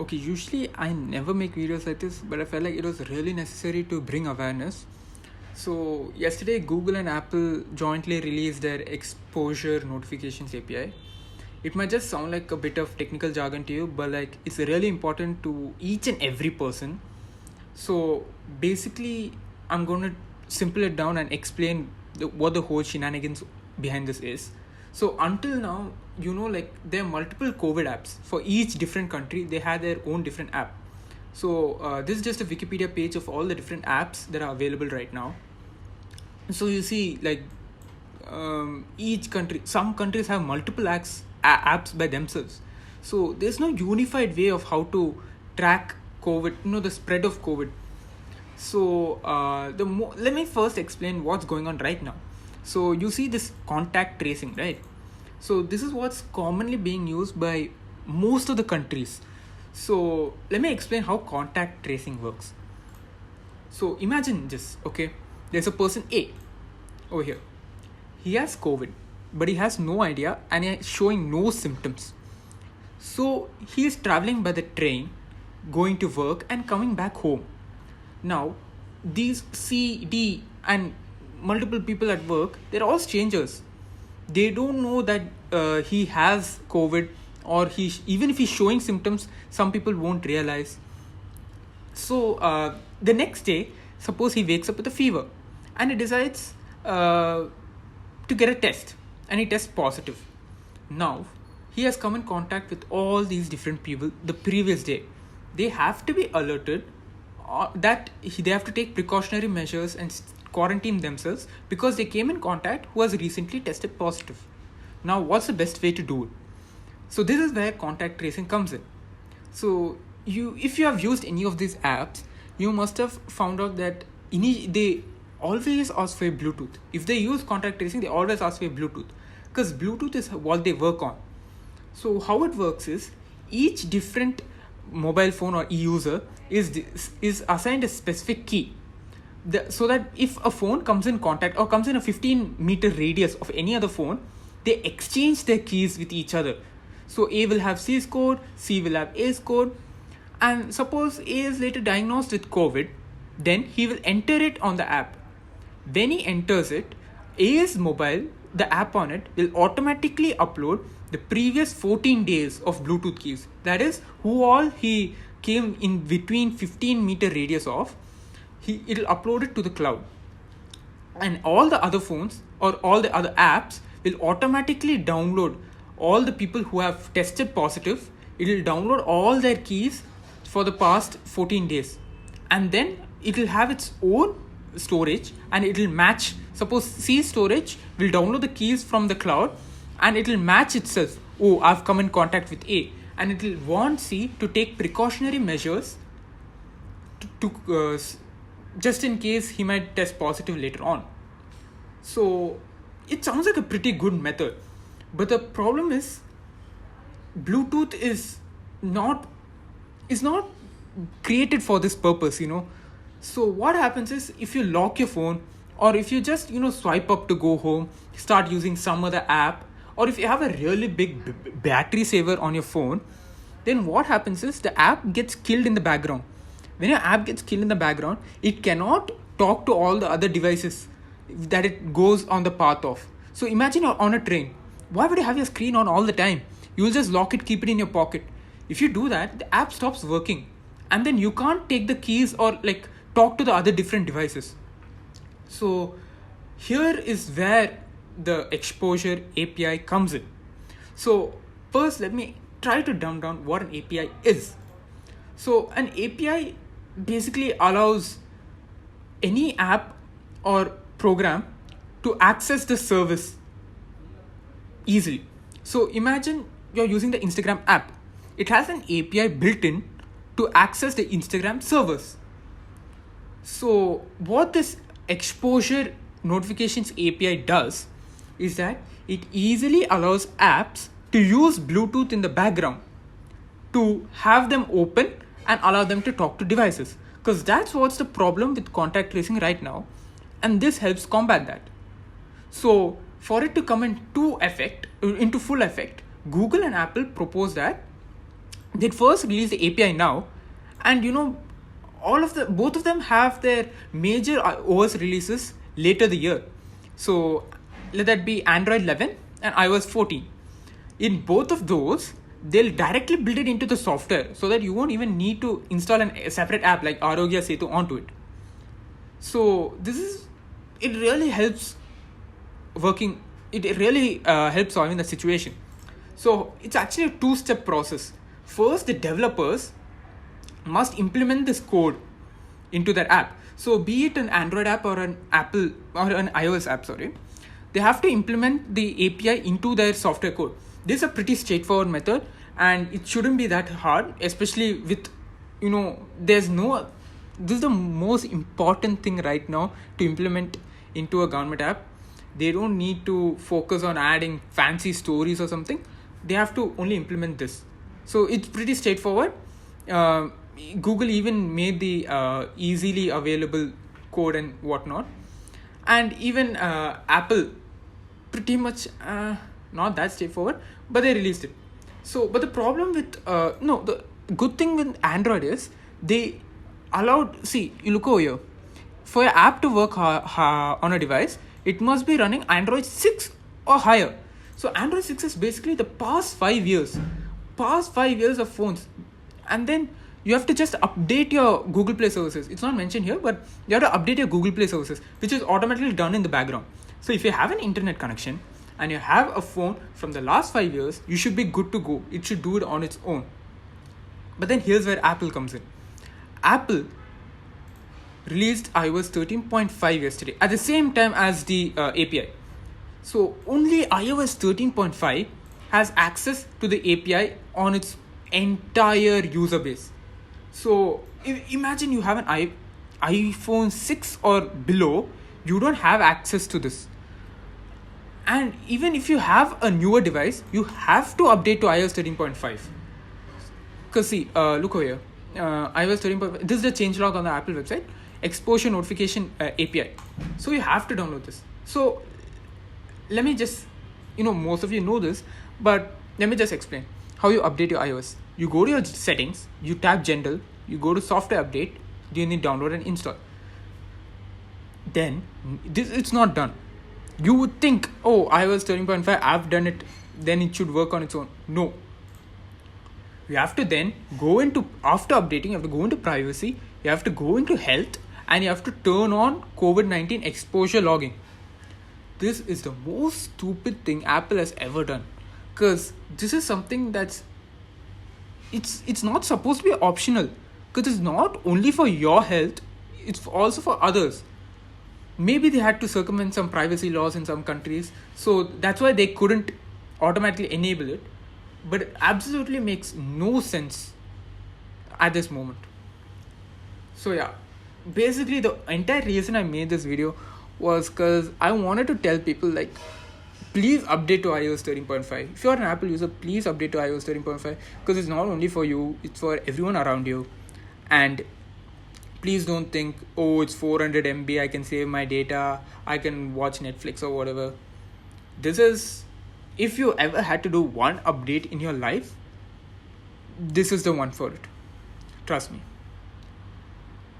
Okay, usually I never make videos like this, but I felt like it was really necessary to bring awareness. So, yesterday, Google and Apple jointly released their exposure notifications API. It might just sound like a bit of technical jargon to you, but like it's really important to each and every person. So, basically, I'm going to simple it down and explain what the whole shenanigans behind this is. So until now, like there are multiple COVID apps for each different country. They had their own different app. So this is just a Wikipedia page of all the different apps that are available right now. So you see, like each country, some countries have multiple apps by themselves. So there's no unified way of how to track COVID, the spread of COVID. So let me first explain what's going on right now. So you see this contact tracing, right? So this is what's commonly being used by most of the countries. So let me explain how contact tracing works. So imagine this, okay? There's a person A over here. He has COVID, but he has no idea and he's showing no symptoms. So he is traveling by the train, going to work and coming back home. Now, these C, D, and multiple people at work, they're all strangers. They don't know that he has COVID, or even if he's showing symptoms, some people won't realize. So the next day, suppose he wakes up with a fever and he decides to get a test and he tests positive. Now, he has come in contact with all these different people the previous day. They have to be alerted that they have to take precautionary measures and quarantine themselves because they came in contact who has recently tested positive. Now, what's the best way to do it? So this is where contact tracing comes in. So if you have used any of these apps, you must have found out that they always ask for a Bluetooth. If they use contact tracing, they always ask for a Bluetooth because Bluetooth is what they work on. So how it works is each different mobile phone or e-user is assigned a specific key. So that if a phone comes in contact or comes in a 15-meter radius of any other phone, they exchange their keys with each other. So A will have C's code, C will have A's code, and suppose A is later diagnosed with COVID, then he will enter it on the app. When he enters it, A's mobile, the app on it, will automatically upload the previous 14 days of Bluetooth keys. That is, who all he came in between 15-meter radius of, it'll upload it to the cloud. And all the other phones or all the other apps will automatically download all the people who have tested positive. It will download all their keys for the past 14 days. And then it will have its own storage and it will match. Suppose C storage will download the keys from the cloud and it will match itself. Oh, I've come in contact with A. And it will want C to take precautionary measures to just in case he might test positive later on. So it sounds like a pretty good method. But the problem is Bluetooth is not created for this purpose, So what happens is if you lock your phone or if you just, swipe up to go home, start using some other app, or if you have a really big battery saver on your phone, then what happens is the app gets killed in the background. When your app gets killed in the background, it cannot talk to all the other devices that it goes on the path of. So imagine you're on a train. Why would you have your screen on all the time? You'll just lock it, keep it in your pocket. If you do that, the app stops working. And then you can't take the keys or talk to the other different devices. So here is where the exposure API comes in. So first, let me try to dumb down what an API is. So an API basically allows any app or program to access the service easily. So imagine you're using the Instagram app. It has an API built in to access the Instagram servers. So what this exposure notifications API does is that it easily allows apps to use Bluetooth in the background to have them open and allow them to talk to devices. Because that's what's the problem with contact tracing right now. And this helps combat that. So for it to come into full effect, Google and Apple propose that they first release the API now, and both of them have their major OS releases later the year. So let that be Android 11 and iOS 14. In both of those, they'll directly build it into the software so that you won't even need to install a separate app like Arogya Setu onto it. So it really helps working. It really helps solving the situation. So it's actually a two-step process. First, the developers must implement this code into their app. So be it an Android app or an Apple or an iOS app, they have to implement the API into their software code. This is a pretty straightforward method, and it shouldn't be that hard, especially with, this is the most important thing right now to implement into a government app. They don't need to focus on adding fancy stories or something. They have to only implement this. So it's pretty straightforward. Google even made the easily available code and whatnot. And even Apple, pretty much not that straightforward, but they released it. So, but the problem with, the good thing with Android is they allowed, see, you look over here. For your app to work on a device, it must be running Android 6 or higher. So Android 6 is basically the past 5 years of phones. And then you have to just update your Google Play services. It's not mentioned here, but you have to update your Google Play services, which is automatically done in the background. So if you have an internet connection and you have a phone from the last 5 years, you should be good to go. It should do it on its own. But then here's where Apple comes in. Apple released iOS 13.5 yesterday at the same time as the API. So only iOS 13.5 has access to the API on its entire user base. So imagine you have an iPhone 6 or below, you don't have access to this. And even if you have a newer device, you have to update to iOS 13.5. Because see, look over here. iOS 13.5, this is the changelog on the Apple website. Exposure notification API. So you have to download this. So let me just, most of you know this, but let me just explain how you update your iOS. You go to your settings, you tap general, you go to software update, you need download and install. Then it's not done. You would think, iOS 13.5, I've done it, then it should work on its own. No. You have to then go into, after updating, you have to go into privacy, you have to go into health, and you have to turn on COVID-19 exposure logging. This is the most stupid thing Apple has ever done. Because this is something that's, it's not supposed to be optional. Because it's not only for your health, it's also for others. Maybe they had to circumvent some privacy laws in some countries, so that's why they couldn't automatically enable it. But it absolutely makes no sense at this moment. So yeah, basically the entire reason I made this video was because I wanted to tell people, please update to iOS 13.5. If you're an Apple user, please update to iOS 13.5, because it's not only for you, it's for everyone around you. And please don't think, it's 400 MB, I can save my data, I can watch Netflix or whatever. This is, if you ever had to do one update in your life, this is the one for it. Trust me.